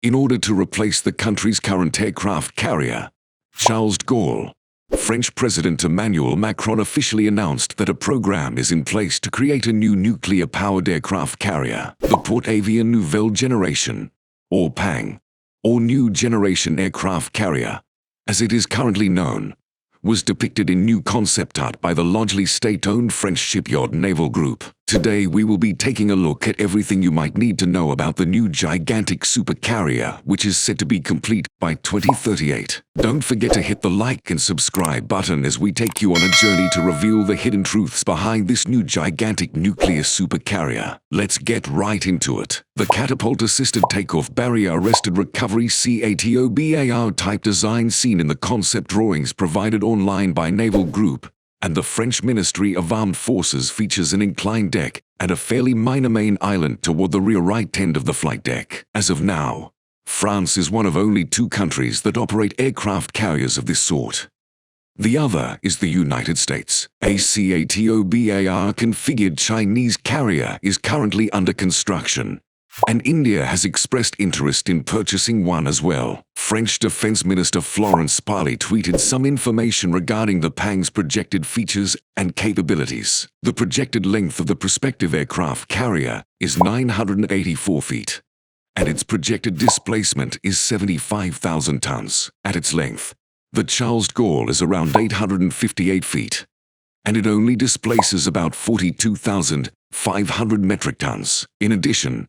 in order to replace the country's current aircraft carrier. Charles de Gaulle, French President Emmanuel Macron officially announced that a program is in place to create a new nuclear-powered aircraft carrier, the Porte-Avions Nouvelle Generation, or PANG, or New Generation Aircraft Carrier, as it is currently known, was depicted in new concept art by the largely state-owned French shipyard Naval Group. Today we will be taking a look at everything you might need to know about the new gigantic supercarrier, which is set to be complete by 2038. Don't forget to hit the like and subscribe button as we take you on a journey to reveal the hidden truths behind this new gigantic nuclear supercarrier. Let's get right into it. The catapult-assisted takeoff barrier-arrested recovery CATOBAR type design seen in the concept drawings provided online by Naval Group and the French Ministry of Armed Forces features an inclined deck and a fairly minor main island toward the rear right end of the flight deck. As of now, France is one of only 2 countries that operate aircraft carriers of this sort. The other is the United States. A CATOBAR configured Chinese carrier is currently under construction, and India has expressed interest in purchasing one as well. French Defense Minister Florence Parly tweeted some information regarding the PANG's projected features and capabilities. The projected length of the prospective aircraft carrier is 984 feet, and its projected displacement is 75,000 tons. At its length, the Charles de Gaulle is around 858 feet, and it only displaces about 42,500 metric tons. In addition,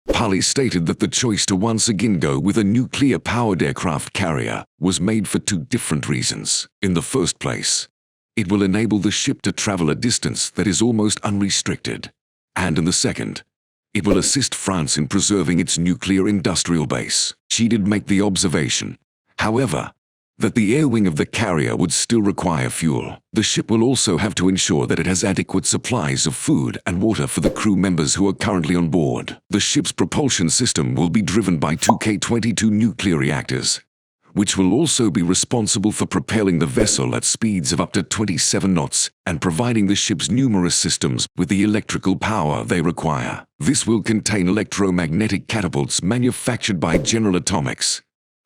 Parly stated that the choice to once again go with a nuclear-powered aircraft carrier was made for 2 different reasons. In the first place, it will enable the ship to travel a distance that is almost unrestricted. And in the second, it will assist France in preserving its nuclear industrial base. She did make the observation, however, that the air wing of the carrier would still require fuel. The ship will also have to ensure that it has adequate supplies of food and water for the crew members who are currently on board. The ship's propulsion system will be driven by 2 K-22 nuclear reactors, which will also be responsible for propelling the vessel at speeds of up to 27 knots and providing the ship's numerous systems with the electrical power they require. This will contain electromagnetic catapults manufactured by General Atomics,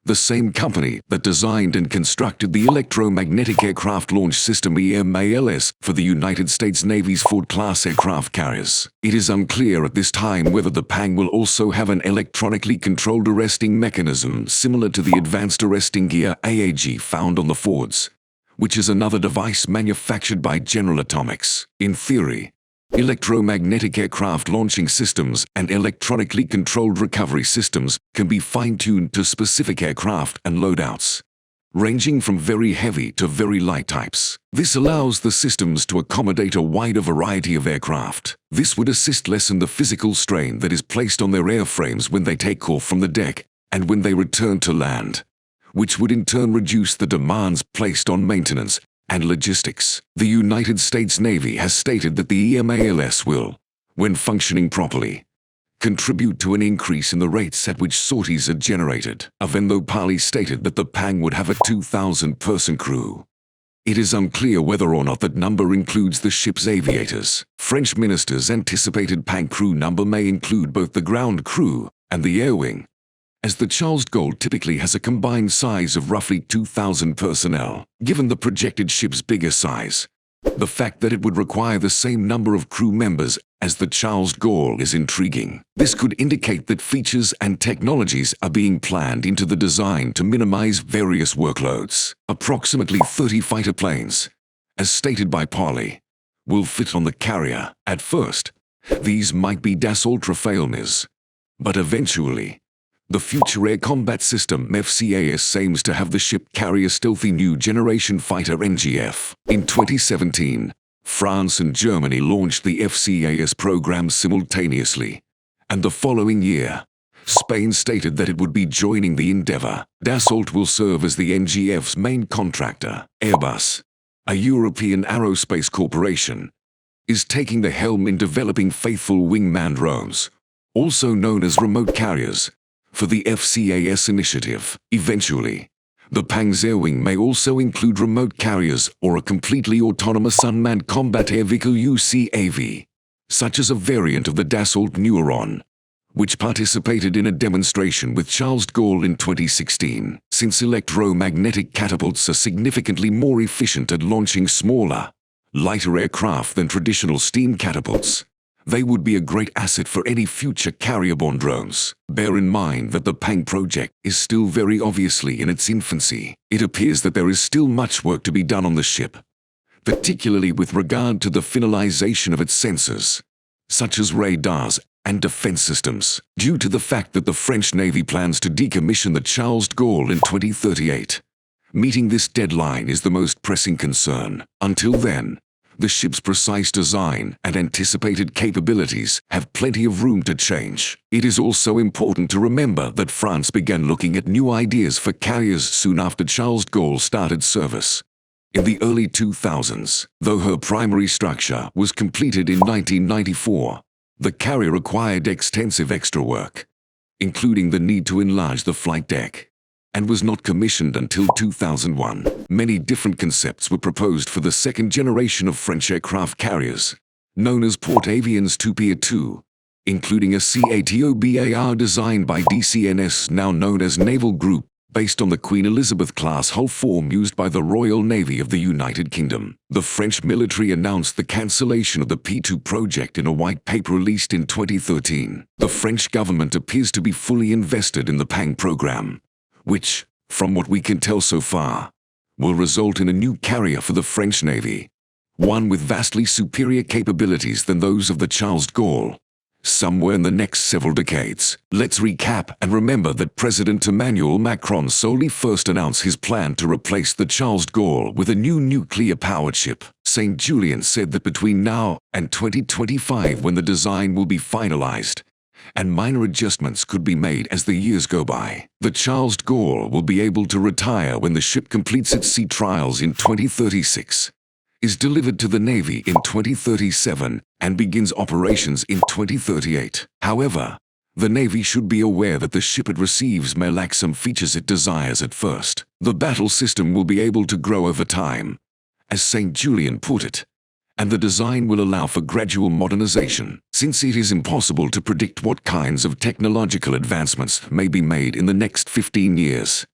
the same company that designed and constructed the Electromagnetic Aircraft Launch System EMALS for the United States Navy's Ford-class aircraft carriers. It is unclear at this time whether the PANG will also have an electronically controlled arresting mechanism similar to the Advanced Arresting Gear AAG found on the Fords, which is another device manufactured by General Atomics. In theory, electromagnetic aircraft launching systems and electronically controlled recovery systems can be fine-tuned to specific aircraft and loadouts, ranging from very heavy to very light types. This allows the systems to accommodate a wider variety of aircraft. This would assist lessen the physical strain that is placed on their airframes when they take off from the deck and when they return to land, which would in turn reduce the demands placed on maintenance and logistics. The United States Navy has stated that the EMALS will, when functioning properly, contribute to an increase in the rates at which sorties are generated. Even though Parly stated that the PANG would have a 2,000-person crew, it is unclear whether or not that number includes the ship's aviators. French ministers anticipated PANG crew number may include both the ground crew and the air wing, as the Charles de Gaulle typically has a combined size of roughly 2,000 personnel. Given the projected ship's bigger size, the fact that it would require the same number of crew members as the Charles de Gaulle is intriguing. This could indicate that features and technologies are being planned into the design to minimize various workloads. Approximately 30 fighter planes, as stated by Parly, will fit on the carrier. At first, these might be Dassault Rafales, but eventually, the Future Air Combat System FCAS aims to have the ship carry a stealthy new generation fighter NGF. In 2017, France and Germany launched the FCAS program simultaneously, and the following year, Spain stated that it would be joining the endeavor. Dassault will serve as the NGF's main contractor. Airbus, a European aerospace corporation, is taking the helm in developing faithful wingman drones, also known as remote carriers, for the FCAS initiative. Eventually, the PANG's air wing may also include remote carriers or a completely autonomous unmanned combat air vehicle UCAV, such as a variant of the Dassault Neuron, which participated in a demonstration with Charles de Gaulle in 2016. Since electromagnetic catapults are significantly more efficient at launching smaller, lighter aircraft than traditional steam catapults, they would be a great asset for any future carrier-borne drones. Bear in mind that the Pang project is still very obviously in its infancy. It appears that there is still much work to be done on the ship, particularly with regard to the finalization of its sensors, such as radars and defense systems, due to the fact that the French Navy plans to decommission the Charles de Gaulle in 2038. Meeting this deadline is the most pressing concern. Until then, the ship's precise design and anticipated capabilities have plenty of room to change. It is also important to remember that France began looking at new ideas for carriers soon after Charles de Gaulle started service in the early 2000s. Though her primary structure was completed in 1994, the carrier required extensive extra work, including the need to enlarge the flight deck, and was not commissioned until 2001. Many different concepts were proposed for the second generation of French aircraft carriers, known as Port-Avions Tupier 2, including a CATOBAR designed by DCNS, now known as Naval Group, based on the Queen Elizabeth-class hull form used by the Royal Navy of the United Kingdom. The French military announced the cancellation of the P2 project in a white paper released in 2013. The French government appears to be fully invested in the Pang program, which, from what we can tell so far, will result in a new carrier for the French Navy, one with vastly superior capabilities than those of the Charles de Gaulle, somewhere in the next several decades. Let's recap and remember that President Emmanuel Macron solely first announced his plan to replace the Charles de Gaulle with a new nuclear-powered ship. St. Julien said that between now and 2025, when the design will be finalized, and minor adjustments could be made as the years go by, the Charles de Gaulle will be able to retire when the ship completes its sea trials in 2036, is delivered to the Navy in 2037, and begins operations in 2038. However, the Navy should be aware that the ship it receives may lack some features it desires at first. The battle system will be able to grow over time, as St. Julien put it, and the design will allow for gradual modernization. Since it is impossible to predict what kinds of technological advancements may be made in the next 15 years,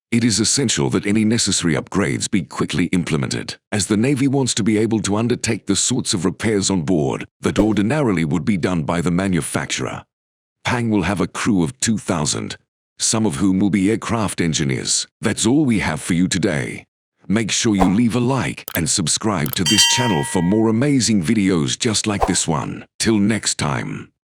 it is essential that any necessary upgrades be quickly implemented, as the Navy wants to be able to undertake the sorts of repairs on board that ordinarily would be done by the manufacturer. Pang will have a crew of 2,000, some of whom will be aircraft engineers. That's all we have for you today. Make sure you leave a like and subscribe to this channel for more amazing videos just like this one. Till next time.